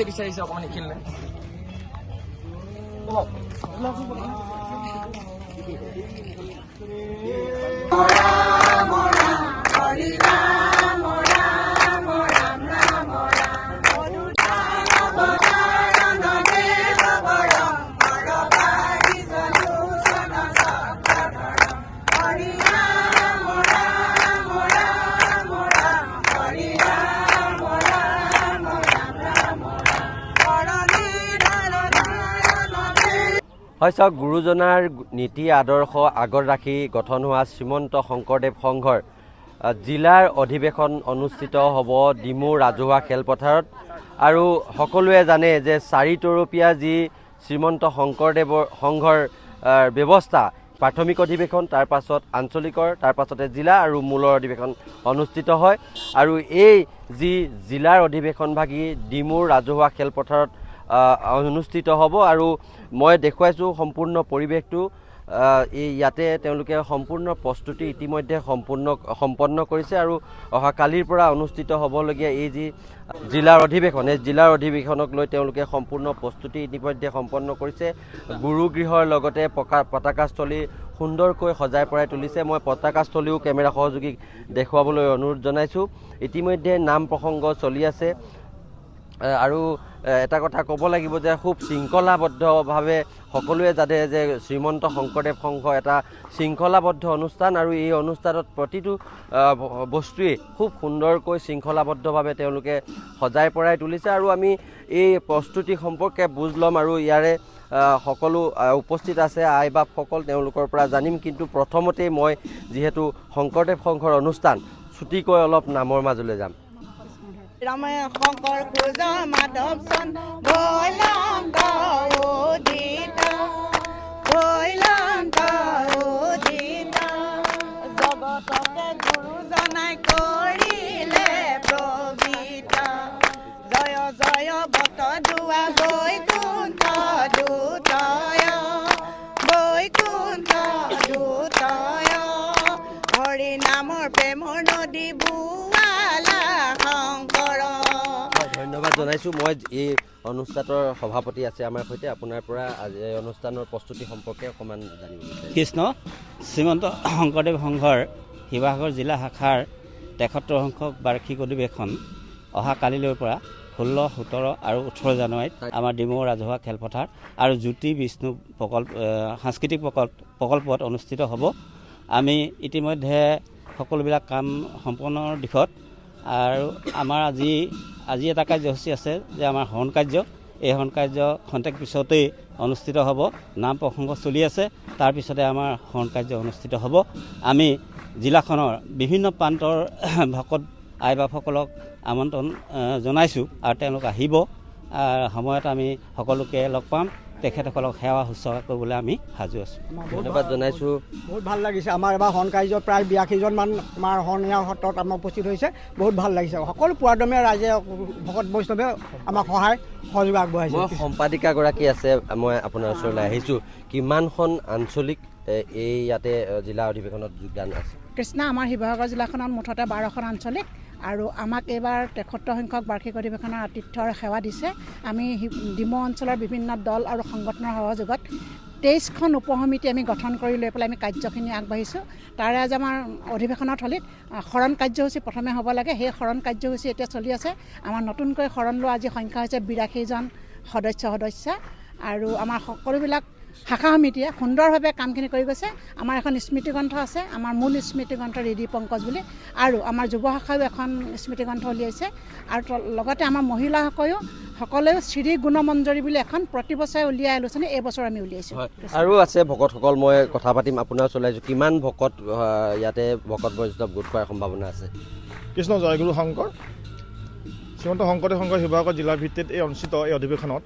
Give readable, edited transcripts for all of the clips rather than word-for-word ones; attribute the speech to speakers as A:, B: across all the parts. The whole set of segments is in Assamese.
A: বিচাৰিছে অকণমান এইখিনিলে
B: হয় চাওক গুৰুজনাৰ নীতি আদৰ্শ আগত ৰাখি গঠন হোৱা শ্ৰীমন্ত শংকৰদেৱ সংঘৰ জিলাৰ অধিৱেশন অনুষ্ঠিত হ'ব ডিমৌ ৰাজহুৱা খেলপথাৰত আৰু সকলোৱে জানে যে 4 তৰপীয়া যি শ্ৰীমন্ত শংকৰদেৱৰ সংঘৰ ব্যৱস্থা প্ৰাথমিক অধিৱেশন তাৰ পাছত আঞ্চলিকৰ তাৰ পাছতে জিলা আৰু মূলৰ অধিৱেশন অনুষ্ঠিত হয় আৰু এই যি জিলাৰ অধিৱেশনভাগী ডিমৌ ৰাজহুৱা খেলপথাৰত অনুষ্ঠিত হ'ব আৰু মই দেখুৱাইছোঁ সম্পূৰ্ণ পৰিৱেশটো ইয়াতে তেওঁলোকে সম্পূৰ্ণ প্ৰস্তুতি ইতিমধ্যে সম্পন্ন কৰিছে আৰু অহা কালিৰ পৰা অনুষ্ঠিত হ'বলগীয়া এই যি জিলাৰ অধিৱেশন এই জিলাৰ অধিৱেশনক লৈ তেওঁলোকে সম্পূৰ্ণ প্ৰস্তুতি ইতিমধ্যে সম্পন্ন কৰিছে গুৰুগৃহৰ লগতে পতাকাস্থলী সুন্দৰকৈ সজাই পৰাই তুলিছে মই পতাকাস্থলীও কেমেৰা সহযোগীক দেখুৱাবলৈ অনুৰোধ জনাইছোঁ ইতিমধ্যে নাম প্ৰসংগ চলি আছে আৰু এটা কথা ক'ব লাগিব যে খুব শৃংখলাবদ্ধভাৱে সকলোৱে জানে যে শ্ৰীমন্ত শংকৰদেৱ সংঘ এটা শৃংখলাবদ্ধ অনুষ্ঠান আৰু এই অনুষ্ঠানত প্ৰতিটো বস্তুৱেই খুব সুন্দৰকৈ শৃংখলাবদ্ধভাৱে তেওঁলোকে সজাই পৰাই তুলিছে আৰু আমি এই প্ৰস্তুতি সম্পৰ্কে বুজ ল'ম আৰু ইয়াৰে সকলো উপস্থিত আছে আই বাপসকল তেওঁলোকৰ পৰা জানিম কিন্তু প্ৰথমতেই মই যিহেতু শংকৰদেৱ সংঘৰ অনুষ্ঠান ছুটিকৈ অলপ নামৰ মাজলৈ যাম
C: ৰামায় শংকৰ খোজ মাধৱ চন ভৈলংক উদিত জগতকে গুৰুজনাই কৰিলে প্ৰভৃত জয় জয় বত দুৱা বৈকুণ্ঠ দূতয় হৰি নামৰ প্ৰেমৰ নদী বুৱালা শংকৰ
B: ধন্যবাদ জনাইছোঁ মই এই অনুষ্ঠানৰ সভাপতি আছে আমাৰ সৈতে আপোনাৰ পৰা আজি এই অনুষ্ঠানৰ প্ৰস্তুতি সম্পৰ্কে অকণমান জানিব বিচাৰিছোঁ
D: কৃষ্ণ শ্ৰীমন্ত শংকৰদেৱ সংঘৰ শিৱসাগৰ জিলা শাখাৰ 73 সংখ্যক বাৰ্ষিক অধিৱেশন অহা কালিলৈৰ পৰা 16, 17 আৰু 18 জানুৱাৰীত আমাৰ ডিমৌ ৰাজহুৱা খেলপথাৰ আৰু জ্যোতি বিষ্ণু সাংস্কৃতিক প্ৰকল্পত অনুষ্ঠিত হ'ব আমি ইতিমধ্যে সকলোবিলাক কাম সম্পূৰ্ণৰ দিশত আৰু আমাৰ আজি এটা কাৰ্যসূচী আছে যে আমাৰ হৰণ কাৰ্য এই হৰণ কাৰ্য খন্তেক পিছতেই অনুষ্ঠিত হ'ব নাম প্ৰসংগ চলি আছে তাৰপিছতে আমাৰ হৰণ কাৰ্য অনুষ্ঠিত হ'ব আমি জিলাখনৰ বিভিন্ন প্ৰান্তৰ ভকত আই বাপসকলক আমন্ত্ৰণ জনাইছোঁ আৰু তেওঁলোক আহিব সময়ত আমি সকলোকে লগ পাম তেখেতসকলক সেৱা শুশ্ৰূষা কৰিবলৈ আমি সাজু আছোঁ
B: ধন্যবাদ জনাইছোঁ
E: বহুত ভাল লাগিছে আমাৰ এবাৰ হৰণ কাৰ্য প্ৰায় 82জনমান আমাৰ শৰণীয়া সত্ৰত আমাৰ উপস্থিত হৈছে বহুত ভাল লাগিছে সকলো পুৱাদমীয়া ৰাইজে ভকত বৈষ্ণৱে আমাক সহযোগ আগবঢ়াইছে
B: মই সম্পাদিকাগৰাকী আছে মই আপোনাৰ ওচৰলৈ আহিছোঁ কিমানখন আঞ্চলিক এই ইয়াতে জিলা অধিৱেশনত যোগদান আছে
F: কৃষ্ণা আমাৰ শিৱসাগৰ জিলাখনত মুঠতে 12খন আঞ্চলিক আৰু আমাক এইবাৰ 73 সংখ্যক বাৰ্ষিক অধিৱেশনৰ আতিথ্যৰ সেৱা দিছে আমি ডিমৌ অঞ্চলৰ বিভিন্ন দল আৰু সংগঠনৰ সহযোগত 23খন উপসমিতি আমি গঠন কৰি লৈ পেলাই আমি কাৰ্যখিনি আগবাঢ়িছোঁ তাৰে আজি আমাৰ অধিৱেশনৰ থলীত শৰণ কাৰ্যসূচী প্ৰথমে হ'ব লাগে সেই শৰণ কাৰ্যসূচী এতিয়া চলি আছে আমাৰ নতুনকৈ শৰণ লোৱা আজি সংখ্যা হৈছে 82জন সদস্য আৰু আমাৰ সকলোবিলাক শাখা সমিতিয়ে সুন্দৰভাৱে কামখিনি কৰি গৈছে আমাৰ এখন স্মৃতিগ্ৰন্থ আছে আমাৰ মূল স্মৃতিগ্ৰন্থ ৰেডি পংকজ বুলি আৰু আমাৰ যুৱ শাখায়ো এখন স্মৃতিগ্ৰন্থ উলিয়াইছে আৰু লগতে আমাৰ মহিলাসকলেও শ্ৰী গুণমঞ্জৰী বুলি এখন প্ৰতি বছৰে উলিয়াই আলোচনী এই বছৰ আমি উলিয়াইছোঁ
B: আৰু আছে ভকতসকল মই কথা পাতিম আপোনাৰ চলাইছোঁ কিমান ভকত ইয়াতে ভকত বৈষ্ণৱ গোট খোৱাৰ সম্ভাৱনা আছে
G: কৃষ্ণ জয়গুৰু শংকৰ শ্ৰীমন্ত শংকৰদেৱ সংঘৰ শিৱসাগৰ জিলা ভিত্তিত এই অনুষ্ঠিত এই অধিৱেশনত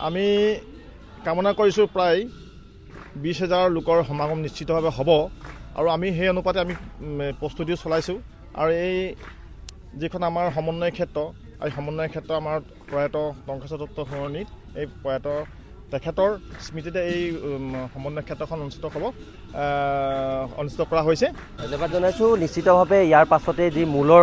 G: আমি কামনা কৰিছোঁ প্ৰায় 20,000 লোকৰ সমাগম নিশ্চিতভাৱে হ'ব আৰু আমি সেই অনুপাতে আমি প্ৰস্তুতিও চলাইছোঁ আৰু এই যিখন আমাৰ সমন্বয় ক্ষেত্ৰ এই সমন্বয় ক্ষেত্ৰ আমাৰ প্ৰয়াত টংকেশ্বৰ দত্ত সৰণীত এই প্ৰয়াত তেখেতৰ স্মৃতিতে এই সমন্বয় ক্ষেত্ৰখন অনুষ্ঠিত কৰা হৈছে।
B: ধন্যবাদ জনাইছোঁ। নিশ্চিতভাৱে ইয়াৰ পাছতে যি মূলৰ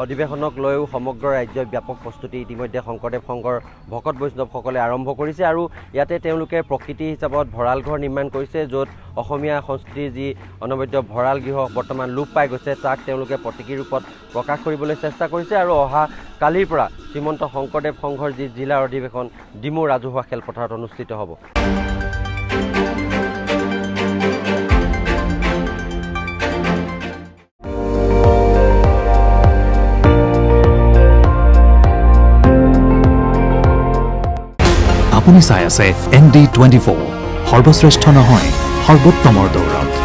B: অধিৱেশনক লৈও সমগ্ৰ ৰাজ্যই ব্যাপক প্ৰস্তুতি ইতিমধ্যে শংকৰদেৱ সংঘৰ ভকত বৈষ্ণৱসকলে আৰম্ভ কৰিছে আৰু ইয়াতে তেওঁলোকে প্ৰকৃতি হিচাপত ভঁৰাল ঘৰ নিৰ্মাণ কৰিছে, য'ত অসমীয়া সংস্কৃতিৰ যি অনবদ্য ভঁৰাল গৃহ বৰ্তমান লোপ পাই গৈছে তাক তেওঁলোকে প্ৰতীকী ৰূপত প্ৰকাশ কৰিবলৈ চেষ্টা কৰিছে আৰু অহা কালিৰ পৰা শ্ৰীমন্ত শংকৰদেৱ সংঘৰ যি জিলাৰ অধিৱেশন ডিমৌ ৰাজহুৱা খেলপথাৰত অনুষ্ঠিত হ'ব।
A: আপুনি চাই আছে ND24, সৰ্বশ্ৰেষ্ঠ নহয় সৰ্বোত্তমৰ দৌৰত।